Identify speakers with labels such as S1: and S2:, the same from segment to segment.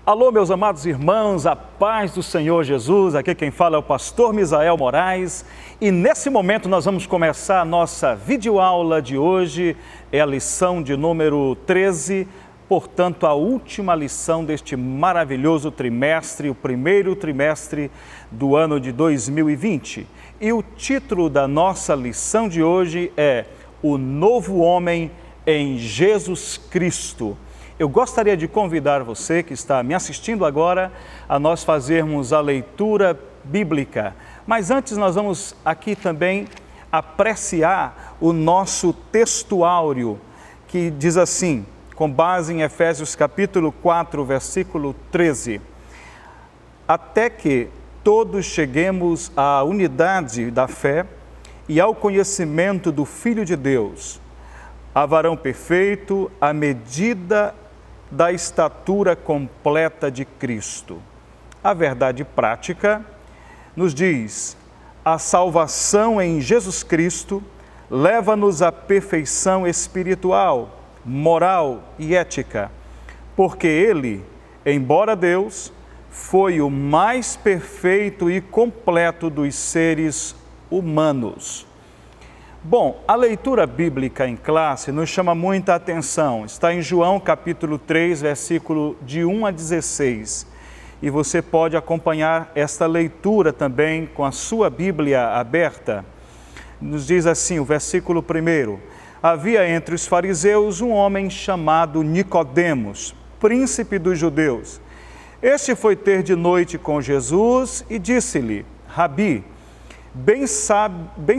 S1: Alô, meus amados irmãos, a paz do Senhor Jesus. Aqui quem fala é o pastor Misael Moraes e nesse momento nós vamos começar a nossa videoaula de hoje. É a lição de número 13, portanto a última lição deste maravilhoso trimestre, o primeiro trimestre do ano de 2020. E o título da nossa lição de hoje é O Novo Homem em Jesus Cristo. Eu gostaria de convidar você que está me assistindo agora a nós fazermos a leitura bíblica. Mas antes nós vamos aqui também apreciar o nosso textuário, que diz assim, com base em Efésios capítulo 4, versículo 13. Até que todos cheguemos à unidade da fé e ao conhecimento do Filho de Deus, a varão perfeito, à medida da estatura completa de Cristo. A verdade prática nos diz: a salvação em Jesus Cristo leva-nos à perfeição espiritual, moral e ética, porque Ele, embora Deus, foi o mais perfeito e completo dos seres humanos. Bom, a leitura bíblica em classe nos chama muita atenção. Está em João capítulo 3, versículo de 1 a 16. E você pode acompanhar esta leitura também com a sua Bíblia aberta. Nos diz assim, o versículo 1. Havia entre os fariseus um homem chamado Nicodemos, príncipe dos judeus. Este foi ter de noite com Jesus e disse-lhe: Rabi, bem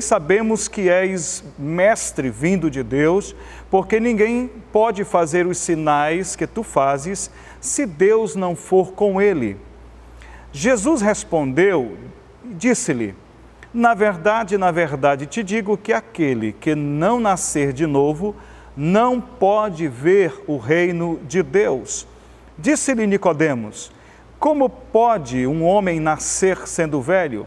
S1: sabemos que és mestre vindo de Deus, porque ninguém pode fazer os sinais que tu fazes se Deus não for com ele. Jesus respondeu e disse-lhe: na verdade, te digo que aquele que não nascer de novo não pode ver o reino de Deus. Disse-lhe Nicodemos: como pode um homem nascer sendo velho?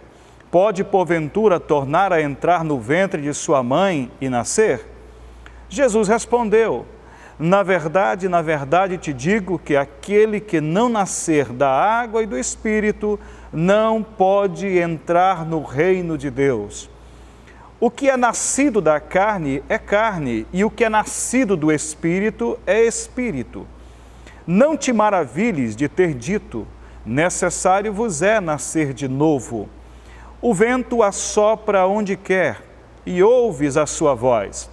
S1: Pode, porventura, tornar a entrar no ventre de sua mãe e nascer? Jesus respondeu: na verdade, te digo que aquele que não nascer da água e do Espírito não pode entrar no reino de Deus. O que é nascido da carne é carne, e o que é nascido do Espírito é Espírito. Não te maravilhes de ter dito: necessário vos é nascer de novo. O vento assopra onde quer e ouves a sua voz,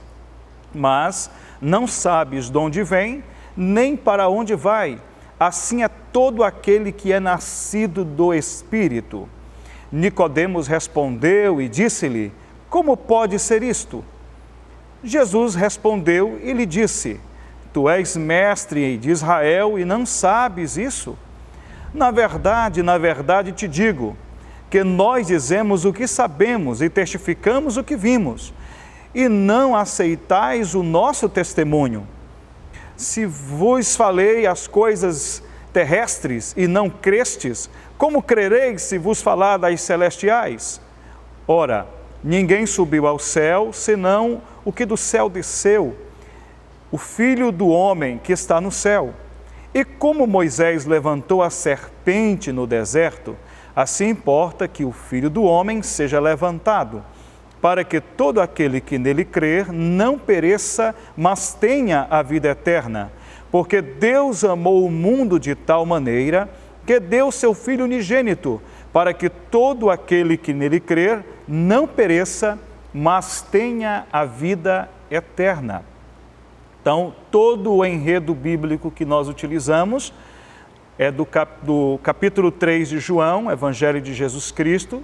S1: mas não sabes de onde vem, nem para onde vai. Assim é todo aquele que é nascido do Espírito. Nicodemos respondeu e disse-lhe: como pode ser isto? Jesus respondeu e lhe disse: tu és mestre de Israel e não sabes isso? Na verdade, te digo que nós dizemos o que sabemos e testificamos o que vimos, e não aceitais o nosso testemunho. Se vos falei as coisas terrestres e não crestes, como crereis se vos falar das celestiais? Ora, ninguém subiu ao céu, senão o que do céu desceu, o Filho do homem que está no céu. E como Moisés levantou a serpente no deserto, assim importa que o Filho do homem seja levantado, para que todo aquele que nele crer não pereça, mas tenha a vida eterna. Porque Deus amou o mundo de tal maneira que deu seu Filho unigênito, para que todo aquele que nele crer não pereça, mas tenha a vida eterna. Então, todo o enredo bíblico que nós utilizamos é do capítulo 3 de João, Evangelho de Jesus Cristo,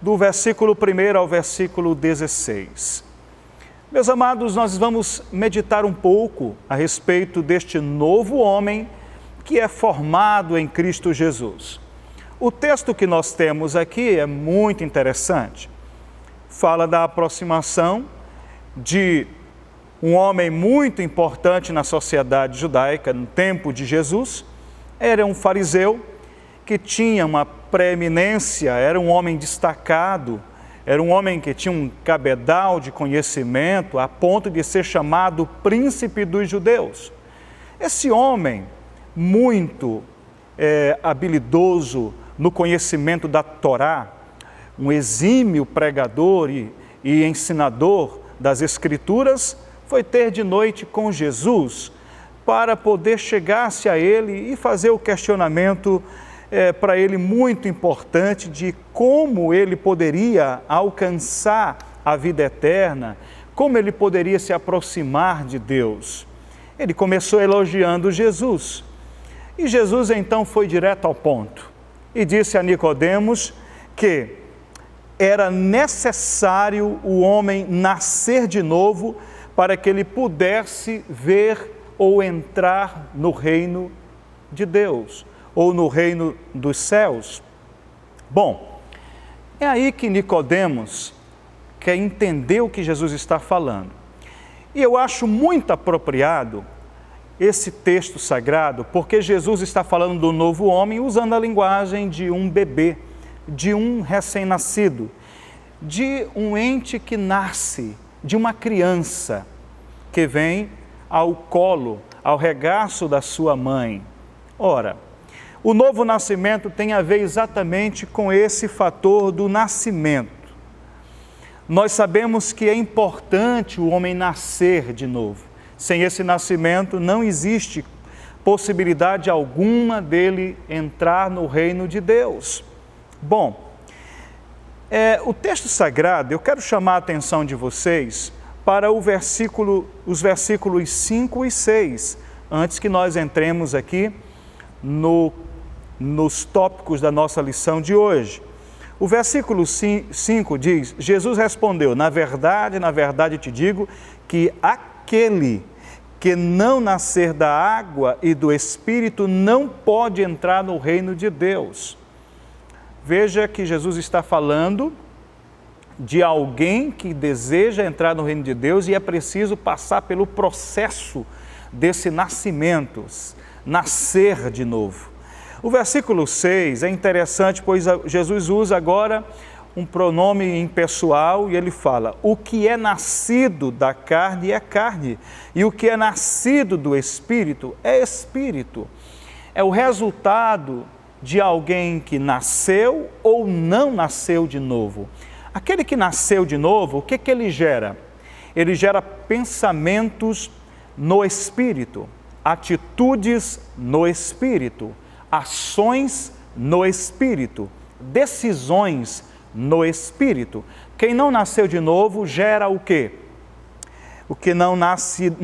S1: do versículo 1 ao versículo 16. Meus amados, nós vamos meditar um pouco a respeito deste novo homem que é formado em Cristo Jesus. O texto que nós temos aqui é muito interessante. Fala da aproximação de um homem muito importante na sociedade judaica no tempo de Jesus. Era um fariseu que tinha uma preeminência, era um homem destacado, era um homem que tinha um cabedal de conhecimento a ponto de ser chamado príncipe dos judeus. Esse homem muito habilidoso no conhecimento da Torá, um exímio pregador e ensinador das Escrituras, foi ter de noite com Jesus para poder chegar-se a ele e fazer o questionamento para ele muito importante de como ele poderia alcançar a vida eterna, como ele poderia se aproximar de Deus. Ele começou elogiando Jesus. E Jesus então foi direto ao ponto e disse a Nicodemos que era necessário o homem nascer de novo para que ele pudesse ver ou entrar no reino de Deus, ou no reino dos céus. Bom, é aí que Nicodemos quer entender o que Jesus está falando. E eu acho muito apropriado esse texto sagrado, porque Jesus está falando do novo homem usando a linguagem de um bebê, de um recém-nascido, de um ente que nasce, de uma criança que vem ao colo, ao regaço da sua mãe. Ora, o novo nascimento tem a ver exatamente com esse fator do nascimento. Nós sabemos que é importante o homem nascer de novo. Sem esse nascimento não existe possibilidade alguma dele entrar no reino de Deus. Bom, o texto sagrado, eu quero chamar a atenção de vocês para os versículos 5 e 6, antes que nós entremos aqui nos tópicos da nossa lição de hoje. O versículo 5 diz: Jesus respondeu, na verdade te digo que aquele que não nascer da água e do Espírito não pode entrar no reino de Deus. Veja que Jesus está falando de alguém que deseja entrar no reino de Deus e é preciso passar pelo processo desse nascimento, nascer de novo. O versículo 6 é interessante, pois Jesus usa agora um pronome impessoal e ele fala: o que é nascido da carne é carne, e o que é nascido do Espírito é Espírito. É o resultado de alguém que nasceu ou não nasceu de novo. Aquele que nasceu de novo, o que ele gera? Ele gera pensamentos no Espírito, atitudes no Espírito, ações no Espírito, decisões no Espírito. Quem não nasceu de novo gera o quê? O que não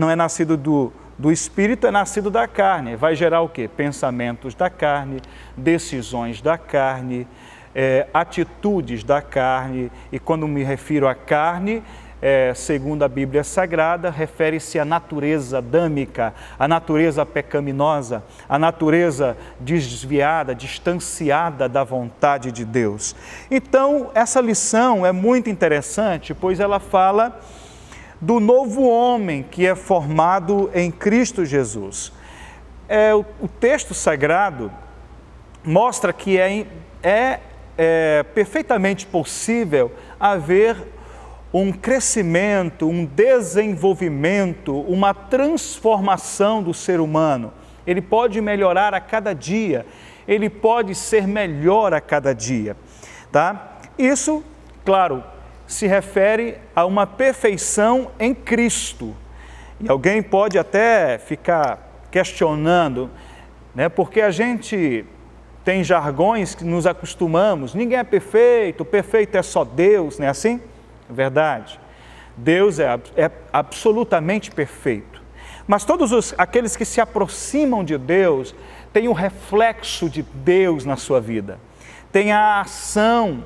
S1: é nascido do Espírito é nascido da carne. Vai gerar o quê? Pensamentos da carne, decisões da carne, atitudes da carne. E quando me refiro à carne, segundo a Bíblia Sagrada, refere-se à natureza adâmica, à natureza pecaminosa, à natureza desviada, distanciada da vontade de Deus. Então, essa lição é muito interessante, pois ela fala do novo homem que é formado em Cristo Jesus. O texto sagrado mostra que é perfeitamente possível haver um crescimento, um desenvolvimento, uma transformação do ser humano. Ele pode melhorar a cada dia, ele pode ser melhor a cada dia, tá? Isso, claro, se refere a uma perfeição em Cristo. E alguém pode até ficar questionando, né? Porque a gente tem jargões que nos acostumamos, ninguém é perfeito, o perfeito é só Deus, não é assim? É verdade. Deus é absolutamente perfeito. Mas todos aqueles que se aproximam de Deus têm o reflexo de Deus na sua vida. Tem a ação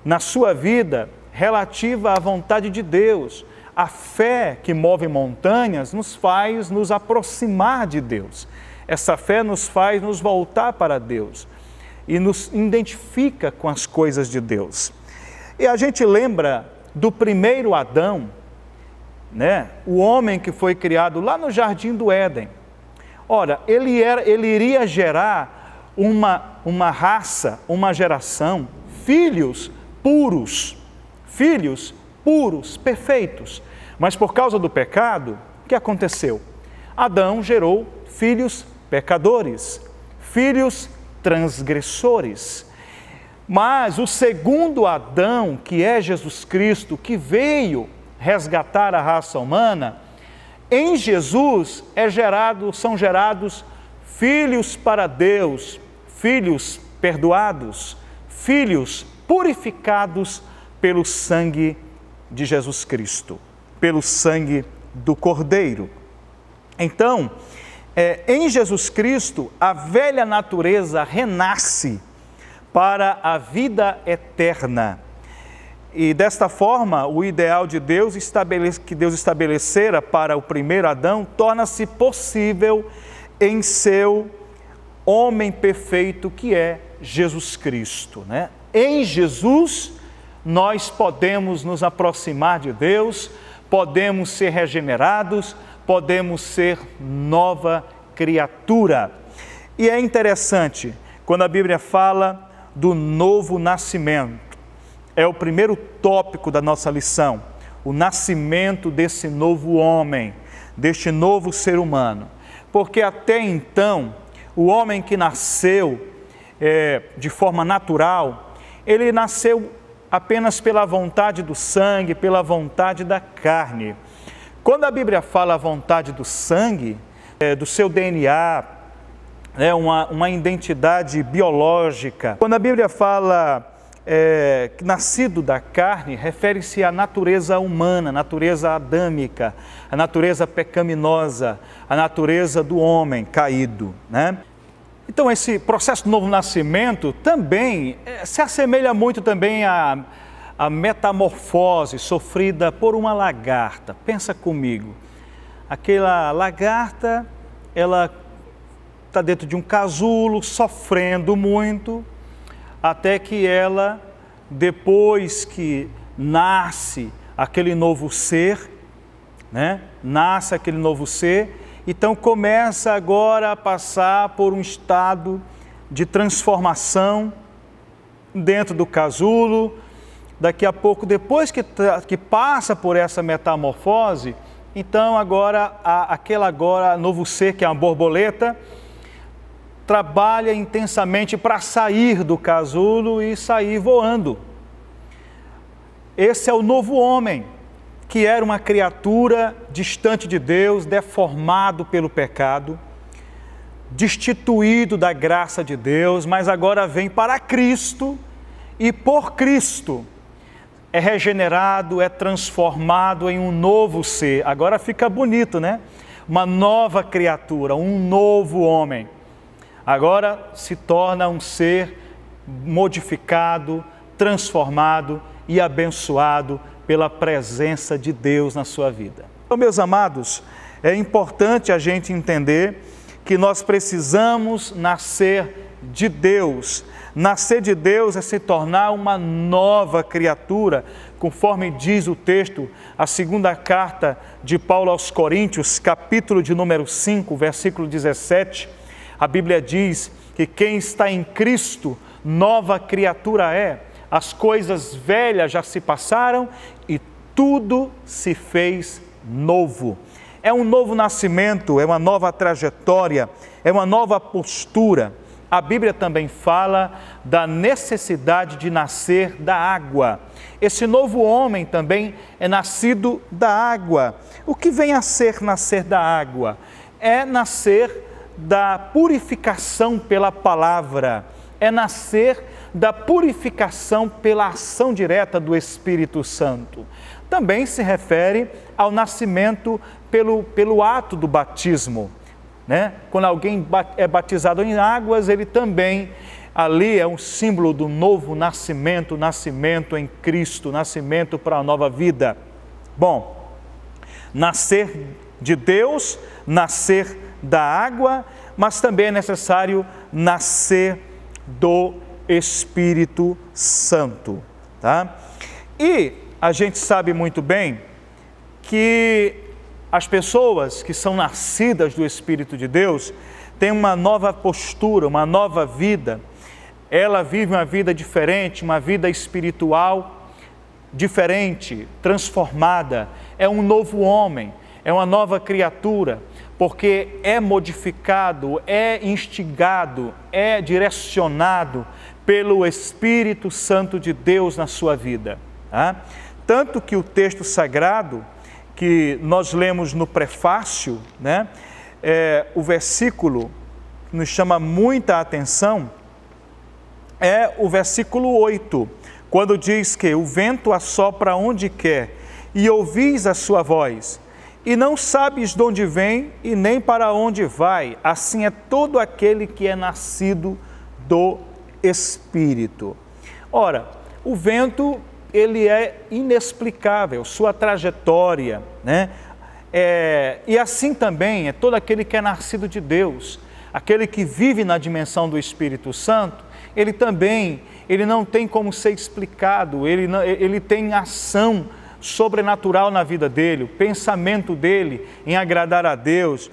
S1: na sua vida relativa à vontade de Deus. A fé que move montanhas nos faz nos aproximar de Deus. Essa fé nos faz nos voltar para Deus e nos identifica com as coisas de Deus. E a gente lembra do primeiro Adão, né? O homem que foi criado lá no Jardim do Éden. Ora, ele iria gerar uma raça, uma geração, filhos puros, perfeitos. Mas por causa do pecado, o que aconteceu? Adão gerou filhos pecadores, filhos transgressores. Mas o segundo Adão, que é Jesus Cristo, que veio resgatar a raça humana, em Jesus são gerados filhos para Deus, filhos perdoados, filhos purificados pelo sangue de Jesus Cristo, pelo sangue do Cordeiro. Então, em Jesus Cristo, a velha natureza renasce para a vida eterna. E desta forma, o ideal de Deus, que Deus estabelecera para o primeiro Adão, torna-se possível em seu homem perfeito, que é Jesus Cristo, né? Em Jesus, nós podemos nos aproximar de Deus, podemos ser regenerados, podemos ser nova criatura. E é interessante, quando a Bíblia fala do novo nascimento, é o primeiro tópico da nossa lição, o nascimento desse novo homem, deste novo ser humano. Porque até então, o homem que nasceu de forma natural, ele nasceu apenas pela vontade do sangue, pela vontade da carne. Quando a Bíblia fala a vontade do sangue, do seu DNA, uma identidade biológica. Quando a Bíblia fala nascido da carne, refere-se à natureza humana, à natureza adâmica, à natureza pecaminosa, à natureza do homem caído, né? Então, esse processo do novo nascimento também se assemelha muito também à metamorfose sofrida por uma lagarta. Pensa comigo, aquela lagarta, ela está dentro de um casulo, sofrendo muito, até que ela, depois que nasce aquele novo ser, né? Nasce aquele novo ser, então começa agora a passar por um estado de transformação dentro do casulo. Daqui a pouco, depois que passa por essa metamorfose, então agora, novo ser, que é uma borboleta, trabalha intensamente para sair do casulo e sair voando. Esse é o novo homem, que era uma criatura distante de Deus, deformado pelo pecado, destituído da graça de Deus, mas agora vem para Cristo e por Cristo é regenerado, é transformado em um novo ser. Agora fica bonito, né? Uma nova criatura, um novo homem. Agora se torna um ser modificado, transformado e abençoado pela presença de Deus na sua vida. Então, meus amados, é importante a gente entender que nós precisamos nascer de Deus. Nascer de Deus é se tornar uma nova criatura, conforme diz o texto, a segunda carta de Paulo aos Coríntios, capítulo de número 5, versículo 17, a Bíblia diz que quem está em Cristo, nova criatura é. As coisas velhas já se passaram e tudo se fez novo. É um novo nascimento, é uma nova trajetória, é uma nova postura. A Bíblia também fala da necessidade de nascer da água. Esse novo homem também é nascido da água. O que vem a ser nascer da água? É nascer da purificação pela palavra, é nascer da purificação pela ação direta do Espírito Santo. Também se refere ao nascimento pelo ato do batismo, né? Quando alguém é batizado em águas, ele também, ali é um símbolo do novo nascimento, nascimento em Cristo, nascimento para a nova vida. Bom, nascer de Deus, nascer da água, mas também é necessário nascer do Espírito Santo, tá? E a gente sabe muito bem que as pessoas que são nascidas do Espírito de Deus têm uma nova postura, uma nova vida. Ela vive uma vida diferente, uma vida espiritual diferente, transformada. É um novo homem, é uma nova criatura. porque é modificado, é instigado, é direcionado pelo Espírito Santo de Deus na sua vida. Tá? Tanto que o texto sagrado que nós lemos no prefácio, né, o versículo que nos chama muita atenção é o versículo 8, quando diz que o vento assopra onde quer e ouvis a sua voz, e não sabes de onde vem e nem para onde vai, assim é todo aquele que é nascido do Espírito. Ora, o vento, ele é inexplicável, sua trajetória, né? E assim também é todo aquele que é nascido de Deus, aquele que vive na dimensão do Espírito Santo, ele não tem como ser explicado, ele tem ação sobrenatural na vida dele, o pensamento dele em agradar a Deus,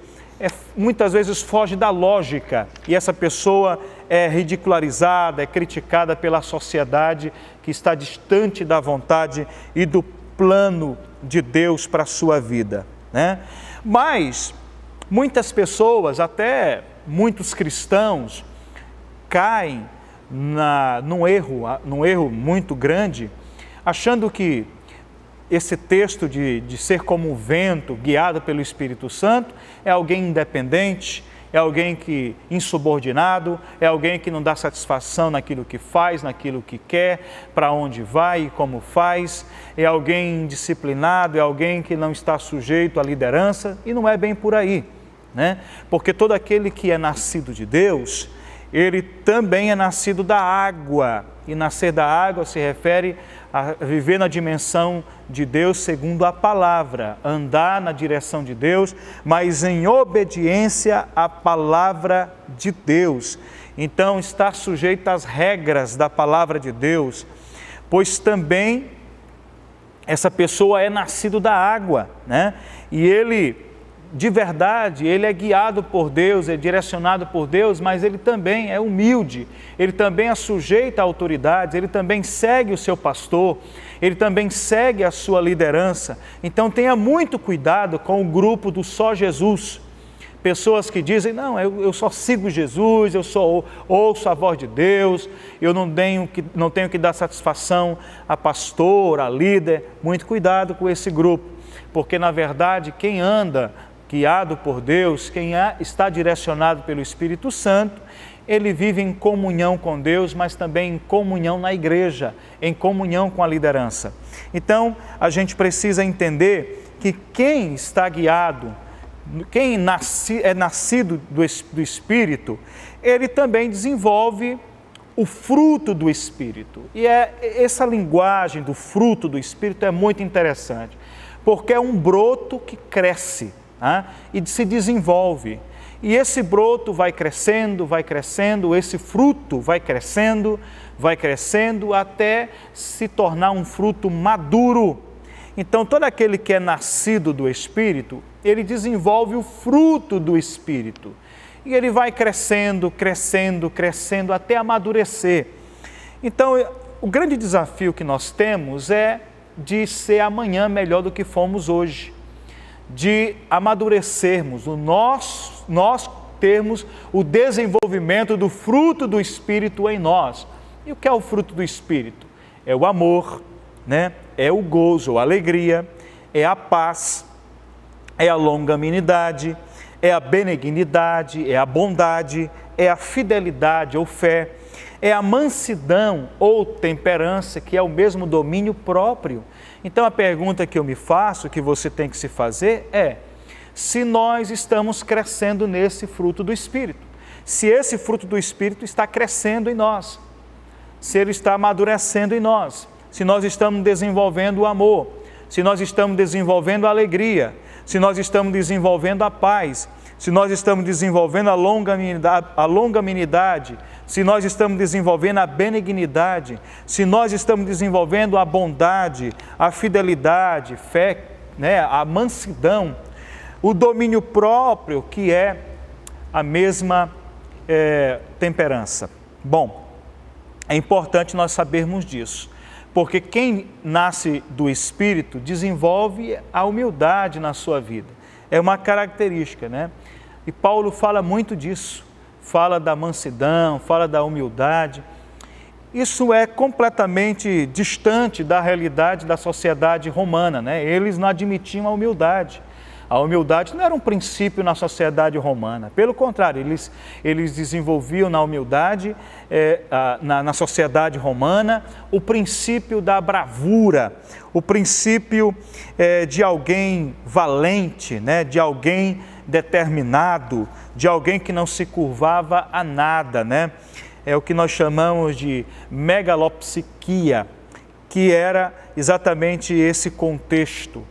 S1: muitas vezes foge da lógica, e essa pessoa é ridicularizada, é criticada pela sociedade que está distante da vontade e do plano de Deus para a sua vida, né? Mas muitas pessoas, até muitos cristãos, caem num erro muito grande, achando que esse texto de ser como o vento, guiado pelo Espírito Santo, é alguém independente, é alguém insubordinado, é alguém que não dá satisfação naquilo que faz, naquilo que quer, para onde vai e como faz, é alguém indisciplinado, é alguém que não está sujeito à liderança, e não é bem por aí, né? Porque todo aquele que é nascido de Deus, ele também é nascido da água, e nascer da água se refere a viver na dimensão de Deus segundo a palavra, andar na direção de Deus, mas em obediência à palavra de Deus. Então, estar sujeito às regras da palavra de Deus, pois também essa pessoa é nascido da água, né? E ele, de verdade, ele é guiado por Deus, é direcionado por Deus, mas ele também é humilde, ele também é sujeito a autoridades, ele também segue o seu pastor, ele também segue a sua liderança. Então tenha muito cuidado com o grupo do só Jesus. Pessoas que dizem, não, eu só sigo Jesus, eu só ouço a voz de Deus, eu não tenho que dar satisfação a pastor, a líder. Muito cuidado com esse grupo, porque na verdade quem anda guiado por Deus, quem está direcionado pelo Espírito Santo, ele vive em comunhão com Deus, mas também em comunhão na igreja, em comunhão com a liderança. Então, a gente precisa entender que quem está guiado, quem é nascido do Espírito, ele também desenvolve o fruto do Espírito. E essa linguagem do fruto do Espírito é muito interessante, porque é um broto que cresce, e se desenvolve, e esse broto vai crescendo, esse fruto vai crescendo até se tornar um fruto maduro. Então todo aquele que é nascido do Espírito, ele desenvolve o fruto do Espírito, e ele vai crescendo até amadurecer. Então o grande desafio que nós temos é de ser amanhã melhor do que fomos hoje, de amadurecermos, nós termos o desenvolvimento do fruto do Espírito em nós. E o que é o fruto do Espírito? É o amor, né? É o gozo, a alegria, é a paz, é a longanimidade, é a benignidade, é a bondade, é a fidelidade ou fé, é a mansidão ou temperança, que é o mesmo domínio próprio. Então a pergunta que eu me faço, que você tem que se fazer é, se nós estamos crescendo nesse fruto do Espírito, se esse fruto do Espírito está crescendo em nós, se ele está amadurecendo em nós, se nós estamos desenvolvendo o amor, se nós estamos desenvolvendo a alegria, se nós estamos desenvolvendo a paz, se nós estamos desenvolvendo a longanimidade, se nós estamos desenvolvendo a benignidade, se nós estamos desenvolvendo a bondade, a fidelidade, fé, né, a mansidão, o domínio próprio, que é a mesma temperança. Bom, é importante nós sabermos disso, porque quem nasce do Espírito desenvolve a humildade na sua vida. é uma característica, né? E Paulo fala muito disso, fala da mansidão, fala da humildade. Isso é completamente distante da realidade da sociedade romana, né? Eles não admitiam a humildade. A humildade não era um princípio na sociedade romana. Pelo contrário, eles desenvolviam na humildade, na sociedade romana, o princípio da bravura, o princípio de alguém valente, né? De alguém determinado, de alguém que não se curvava a nada, né? É o que nós chamamos de megalopsiquia, que era exatamente esse contexto.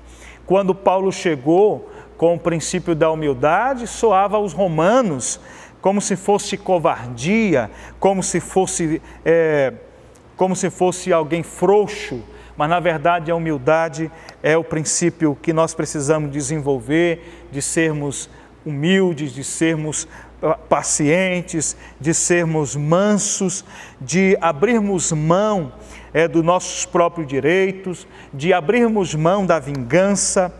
S1: Quando Paulo chegou com o princípio da humildade, soava aos romanos como se fosse covardia, como se fosse alguém frouxo, mas na verdade a humildade é o princípio que nós precisamos desenvolver, de sermos humildes, de sermos pacientes, de sermos mansos, de abrirmos mão dos nossos próprios direitos, de abrirmos mão da vingança.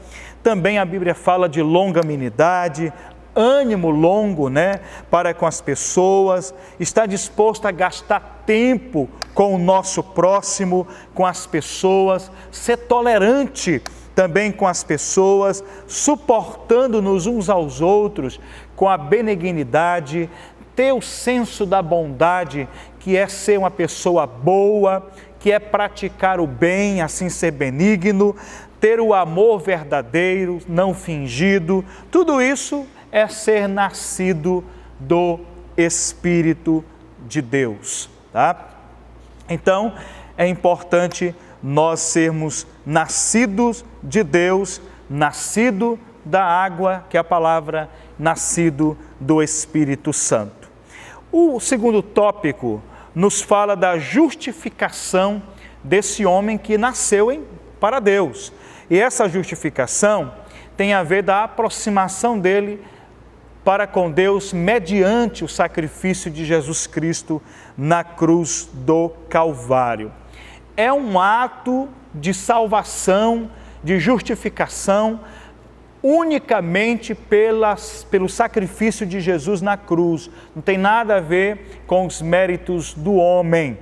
S1: Também a Bíblia fala de longanimidade, ânimo longo, né, para com as pessoas, está disposto a gastar tempo com o nosso próximo, com as pessoas, ser tolerante também com as pessoas, suportando-nos uns aos outros com a benignidade, ter o senso da bondade, que é ser uma pessoa boa, que é praticar o bem, assim ser benigno, ter o amor verdadeiro, não fingido. Tudo isso é ser nascido do Espírito de Deus, tá? Então, é importante nós sermos nascidos de Deus, nascido da água, que é a palavra, nascido do Espírito Santo. O segundo tópico nos fala da justificação desse homem que nasceu para Deus. E essa justificação tem a ver da aproximação dele para com Deus mediante o sacrifício de Jesus Cristo na cruz do Calvário. É um ato de salvação, de justificação, unicamente pelo sacrifício de Jesus na cruz. Não tem nada a ver com os méritos do homem.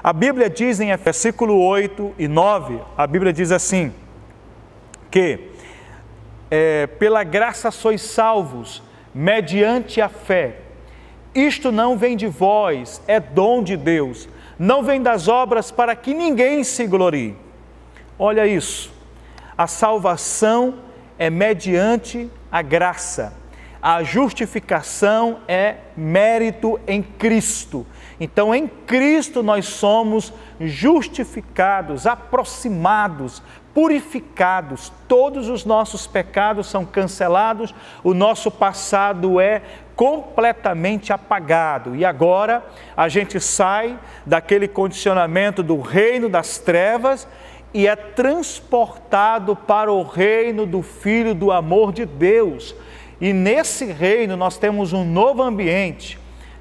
S1: A Bíblia diz em versículo 8 e 9, a Bíblia diz assim, que pela graça sois salvos, mediante a fé. Isto não vem de vós, é dom de Deus. Não vem das obras para que ninguém se glorie. Olha isso, a salvação é mediante a graça, a justificação é mérito em Cristo. Então, em Cristo nós somos justificados, aproximados, purificados, todos os nossos pecados são cancelados, o nosso passado é completamente apagado. E agora a gente sai daquele condicionamento do reino das trevas e é transportado para o reino do Filho do amor de Deus. E nesse reino nós temos um novo ambiente.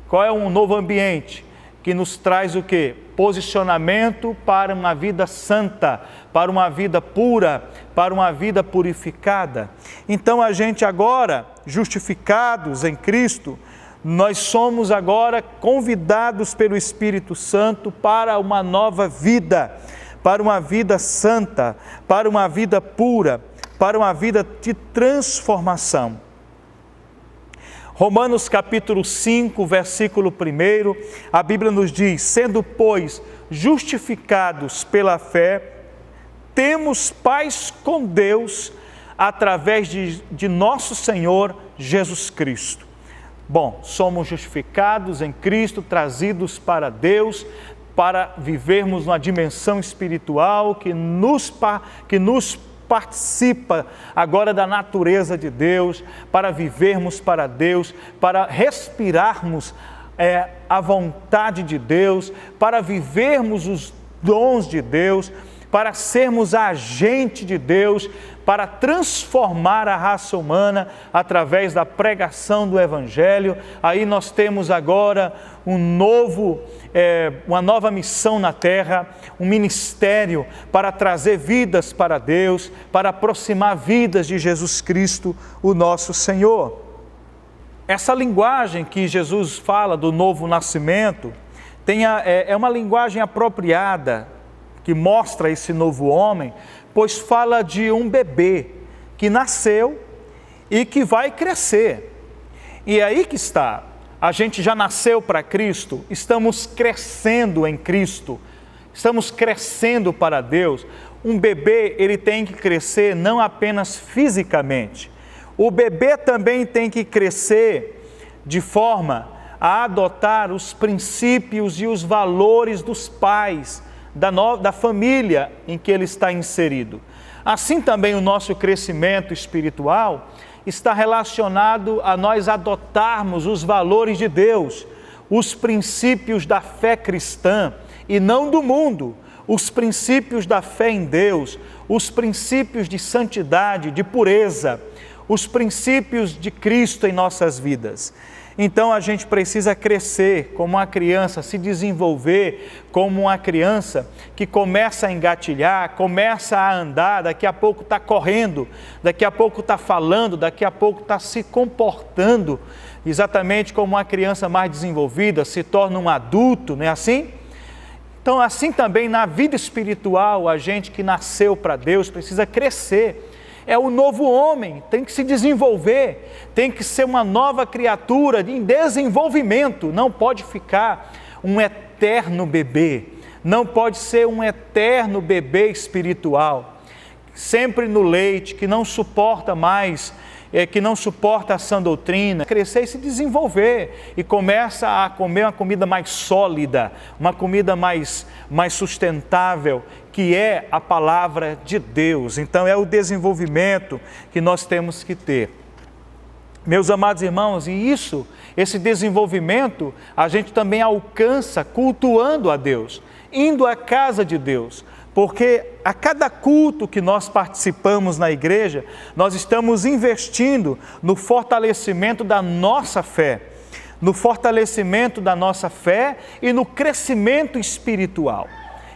S1: Qual é um novo ambiente? Que nos traz o quê? Posicionamento para uma vida santa, para uma vida pura, para uma vida purificada. Então a gente agora, justificados em Cristo, nós somos agora convidados pelo Espírito Santo para uma nova vida, para uma vida santa, para uma vida pura, para uma vida de transformação. Romanos capítulo 5, versículo 1, a Bíblia nos diz, sendo, pois, justificados pela fé, temos paz com Deus através de nosso Senhor Jesus Cristo. Bom, somos justificados em Cristo, trazidos para Deus, para vivermos uma dimensão espiritual que nos participa agora da natureza de Deus, para vivermos para Deus, para respirarmos a vontade de Deus, para vivermos os dons de Deus, para sermos agente de Deus, para transformar a raça humana através da pregação do Evangelho. Aí nós temos agora uma nova missão na terra, um ministério para trazer vidas para Deus, para aproximar vidas de Jesus Cristo, o nosso Senhor. Essa linguagem que Jesus fala do novo nascimento é uma linguagem apropriada, que mostra esse novo homem, pois fala de um bebê que nasceu e que vai crescer. E é aí que está, a gente já nasceu para Cristo, estamos crescendo em Cristo, estamos crescendo para Deus. Um bebê, ele tem que crescer não apenas fisicamente, o bebê também tem que crescer de forma a adotar os princípios e os valores dos pais, da família em que ele está inserido. Assim também o nosso crescimento espiritual está relacionado a nós adotarmos os valores de Deus, os princípios da fé cristã e não do mundo, os princípios da fé em Deus, os princípios de santidade, de pureza, os princípios de Cristo em nossas vidas. Então a gente precisa crescer como uma criança, se desenvolver como uma criança que começa a engatilhar, começa a andar, daqui a pouco está correndo, daqui a pouco está falando, daqui a pouco está se comportando, exatamente como uma criança mais desenvolvida se torna um adulto, não é assim? Então assim também na vida espiritual, a gente que nasceu para Deus precisa crescer. É o novo homem, tem que se desenvolver, tem que ser uma nova criatura em desenvolvimento, não pode ficar um eterno bebê, não pode ser um eterno bebê espiritual, sempre no leite, que não suporta mais, que não suporta a sã doutrina, crescer e se desenvolver, e começa a comer uma comida mais sólida, uma comida mais sustentável, que é a palavra de Deus. Então é o desenvolvimento que nós temos que ter. Meus amados irmãos, e esse desenvolvimento, a gente também alcança cultuando a Deus, indo à casa de Deus, porque a cada culto que nós participamos na igreja, nós estamos investindo no fortalecimento da nossa fé, e no crescimento espiritual.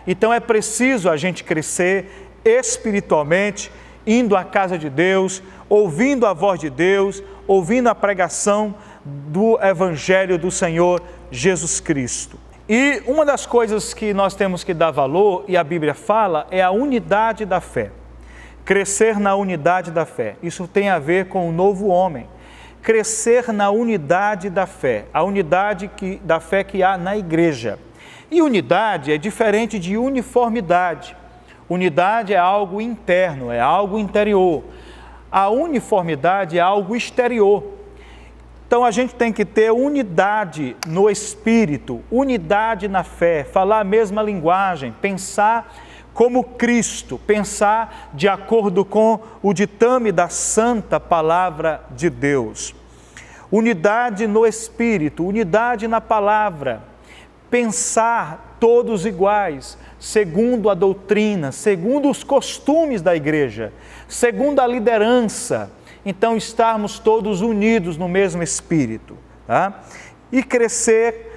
S1: Então é preciso a gente crescer espiritualmente, indo à casa de Deus, ouvindo a voz de Deus, ouvindo a pregação do Evangelho do Senhor Jesus Cristo. E uma das coisas que nós temos que dar valor, e a Bíblia fala, é a unidade da fé. Crescer na unidade da fé. Isso tem a ver com o novo homem. Crescer na unidade da fé, a unidade da fé que há na igreja. E unidade é diferente de uniformidade. Unidade é algo interno, é algo interior. A uniformidade é algo exterior. Então a gente tem que ter unidade no espírito, unidade na fé, falar a mesma linguagem, pensar como Cristo, pensar de acordo com o ditame da santa palavra de Deus. Unidade no espírito, unidade na palavra. Pensar todos iguais, segundo a doutrina, segundo os costumes da igreja, segundo a liderança. Então, estarmos todos unidos no mesmo espírito, tá? E crescer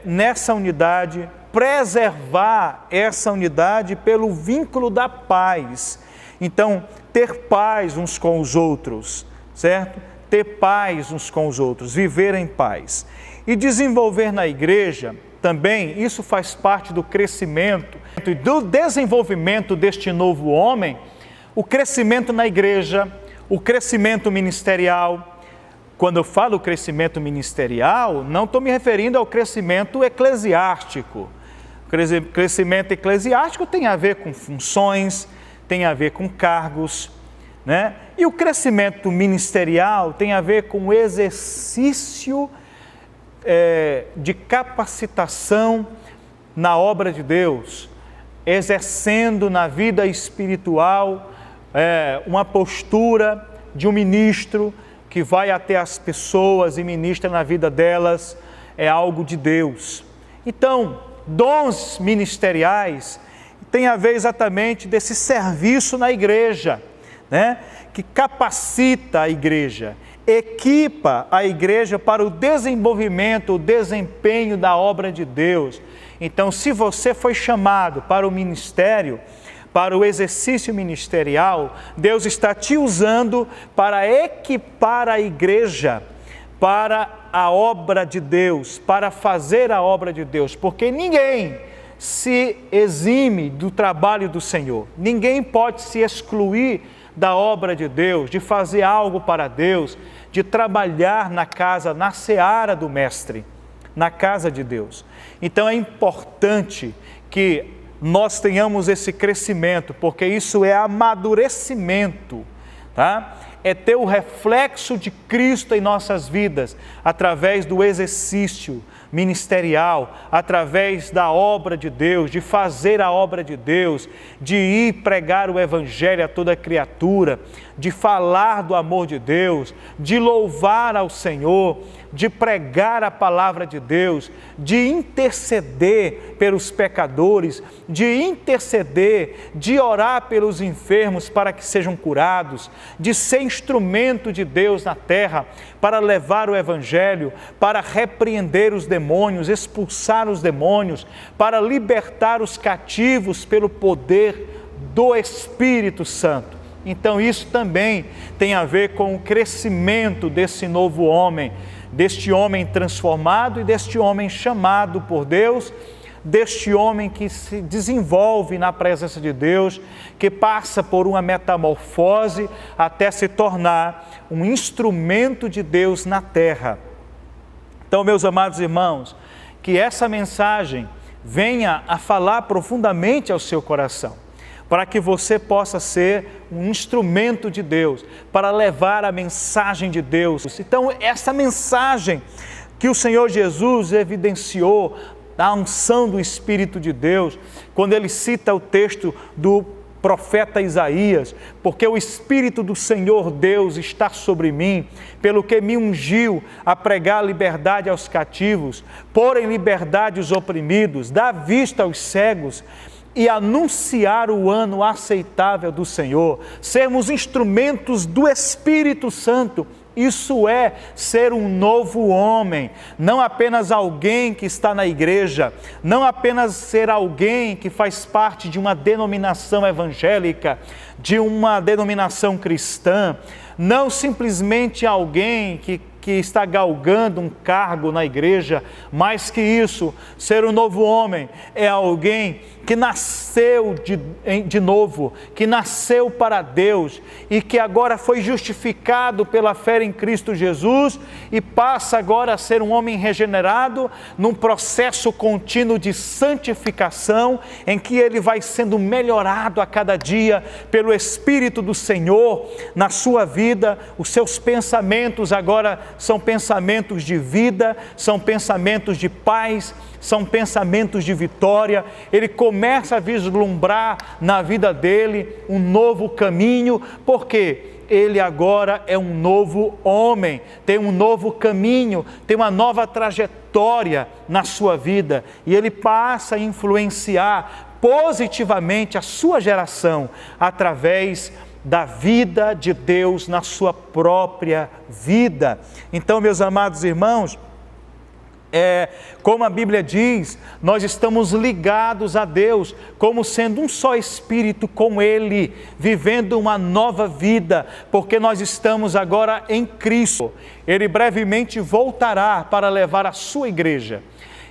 S1: nessa unidade, preservar essa unidade pelo vínculo da paz. Então, ter paz uns com os outros, certo? Ter paz uns com os outros, viver em paz. E desenvolver na igreja também, isso faz parte do crescimento e do desenvolvimento deste novo homem, o crescimento na igreja, o crescimento ministerial. Quando eu falo crescimento ministerial, não estou me referindo ao crescimento eclesiástico. O crescimento eclesiástico tem a ver com funções, tem a ver com cargos, né? E o crescimento ministerial tem a ver com o exercício de capacitação na obra de Deus, exercendo na vida espiritual uma postura de um ministro que vai até as pessoas e ministra na vida delas, é algo de Deus. Então, dons ministeriais tem a ver exatamente desse serviço na igreja, né? Que capacita a igreja, equipa a igreja para o desenvolvimento, o desempenho da obra de Deus. Então, se você foi chamado para o ministério, para o exercício ministerial, Deus está te usando para equipar a igreja para a obra de Deus, para fazer a obra de Deus, porque ninguém se exime do trabalho do Senhor, ninguém pode se excluir da obra de Deus, de fazer algo para Deus, de trabalhar na casa, na seara do Mestre, na casa de Deus. Então é importante que nós tenhamos esse crescimento, porque isso é amadurecimento, tá? É ter o reflexo de Cristo em nossas vidas, através do exercício ministerial, através da obra de Deus, de fazer a obra de Deus, de ir pregar o Evangelho a toda criatura, de falar do amor de Deus, de louvar ao Senhor, de pregar a palavra de Deus, de interceder pelos pecadores, de interceder, de orar pelos enfermos para que sejam curados, de ser instrumento de Deus na terra para levar o Evangelho, para repreender os demônios, expulsar os demônios, para libertar os cativos pelo poder do Espírito Santo. Então isso também tem a ver com o crescimento desse novo homem, deste homem transformado e deste homem chamado por Deus, deste homem que se desenvolve na presença de Deus, que passa por uma metamorfose até se tornar um instrumento de Deus na terra. Então, meus amados irmãos, que essa mensagem venha a falar profundamente ao seu coração, para que você possa ser um instrumento de Deus, para levar a mensagem de Deus. Então, essa mensagem que o Senhor Jesus evidenciou, a unção do Espírito de Deus, quando ele cita o texto do profeta Isaías, porque o Espírito do Senhor Deus está sobre mim, pelo que me ungiu a pregar liberdade aos cativos, pôr em liberdade os oprimidos, dar vista aos cegos, e anunciar o ano aceitável do Senhor, sermos instrumentos do Espírito Santo. Isso é ser um novo homem, não apenas alguém que está na igreja, não apenas ser alguém que faz parte de uma denominação evangélica, de uma denominação cristã, não simplesmente alguém que está galgando um cargo na igreja. Mais que isso, ser um novo homem é alguém que nasceu de novo, que nasceu para Deus e que agora foi justificado pela fé em Cristo Jesus e passa agora a ser um homem regenerado num processo contínuo de santificação, em que ele vai sendo melhorado a cada dia pelo Espírito do Senhor na sua vida. Os seus pensamentos agora são pensamentos de vida, são pensamentos de paz, são pensamentos de vitória. Ele começa a vislumbrar na vida dele um novo caminho, porque ele agora é um novo homem, tem um novo caminho, tem uma nova trajetória na sua vida, e ele passa a influenciar positivamente a sua geração através da vida de Deus na sua própria vida. Então, meus amados irmãos, como a Bíblia diz, nós estamos ligados a Deus, como sendo um só Espírito com Ele, vivendo uma nova vida, porque nós estamos agora em Cristo. Ele brevemente voltará para levar a sua igreja,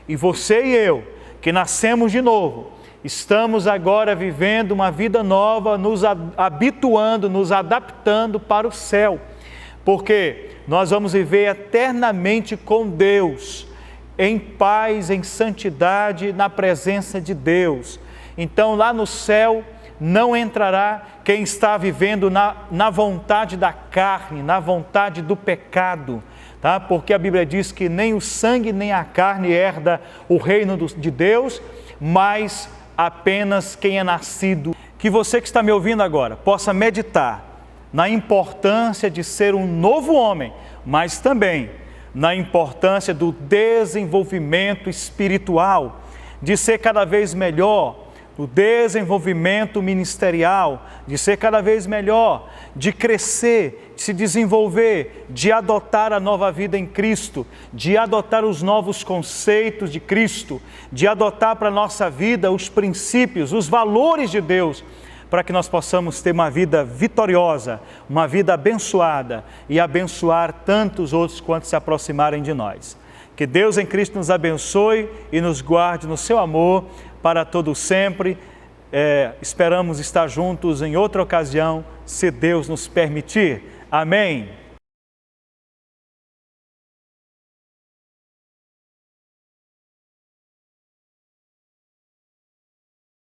S1: e você e eu, que nascemos de novo, estamos agora vivendo uma vida nova, nos habituando, nos adaptando para o céu, porque nós vamos viver eternamente com Deus, em paz, em santidade, na presença de Deus. Então lá no céu não entrará quem está vivendo na vontade da carne, na vontade do pecado, tá? Porque a Bíblia diz que nem o sangue nem a carne herda o reino de Deus, mas apenas quem é nascido. Que você que está me ouvindo agora possa meditar na importância de ser um novo homem, mas também na importância do desenvolvimento espiritual, de ser cada vez melhor o desenvolvimento ministerial, de ser cada vez melhor, de crescer, de se desenvolver, de adotar a nova vida em Cristo, de adotar os novos conceitos de Cristo, de adotar para a nossa vida os princípios, os valores de Deus, para que nós possamos ter uma vida vitoriosa, uma vida abençoada e abençoar tantos outros quantos se aproximarem de nós. Que Deus em Cristo nos abençoe e nos guarde no seu amor para todo sempre. Esperamos estar juntos em outra ocasião, se Deus nos permitir. Amém.